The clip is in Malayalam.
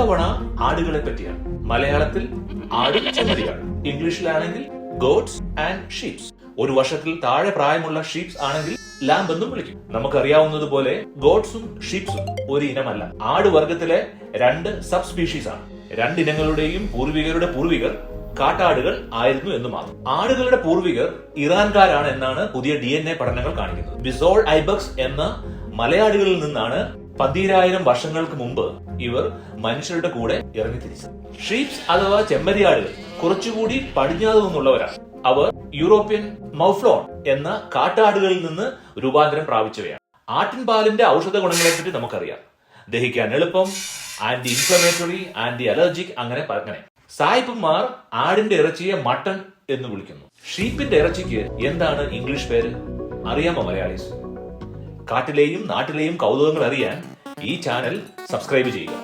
ഇത്തവണ ആടുകളെ പറ്റിയാണ്. മലയാളത്തിൽ ആട് ചെമ്മരിയാട്, ഇംഗ്ലീഷിലാണെങ്കിൽ ഗോഡ്സ് ആൻഡ് ഷീപ്സ്. ഒരു വർഷത്തിൽ താഴെ പ്രായമുള്ള ഷീപ്സ് ആണെങ്കിൽ ലാംബ് എന്നും വിളിക്കും. നമുക്കറിയാവുന്നതുപോലെ ഗോഡ്സും ഷീപ്സും ഒരു ഇനമല്ല. ആട് വർഗത്തിലെ 2 സബ് സ്പീഷീസ് ആണ്. 2 ഇനങ്ങളുടെയും പൂർവികരുടെ പൂർവികർ കാട്ടാടുകൾ ആയിരുന്നു എന്ന് മാത്രം. ആടുകളുടെ പൂർവികർ ഇറാൻകാരാണ് എന്നാണ് പുതിയ DNA പഠനങ്ങൾ കാണിക്കുന്നത്. ബിസോൾ ഐബക്സ് എന്ന മലയാടുകളിൽ നിന്നാണ് 10000 വർഷങ്ങൾക്ക് മുമ്പ് ഇവർ മനുഷ്യരുടെ കൂടെ ഇറങ്ങിത്തിരിച്ചത്. ഷീപ്സ് അഥവാ ചെമ്മരിയാടുകൾ കുറച്ചുകൂടി പടിഞ്ഞാറ് നിന്നുള്ളവരാണ്. അവർ യൂറോപ്യൻ മൗഫ്ലോൺ എന്ന കാട്ടാടുകളിൽ നിന്ന് രൂപാന്തരം പ്രാപിച്ചവയാണ്. ആട്ടിൻപാലിന്റെ ഔഷധ ഗുണങ്ങളെ പറ്റി നമുക്കറിയാം. ദഹിക്കാൻ എളുപ്പം, ആന്റി ഇൻഫ്ലമേറ്ററി, ആന്റി അലർജിക്, അങ്ങനെ. സായിപ്പന്മാർ ആടിന്റെ ഇറച്ചിയെ മട്ടൺ എന്ന് വിളിക്കുന്നു. ഷീപ്പിന്റെ ഇറച്ചിക്ക് എന്താണ് ഇംഗ്ലീഷ് പേര് അറിയാമോ മലയാളീസ്? കാട്ടിലെയും നാട്ടിലെയും കൗതുകങ്ങൾ അറിയാൻ ഈ ചാനൽ സബ്സ്ക്രൈബ് ചെയ്യുക.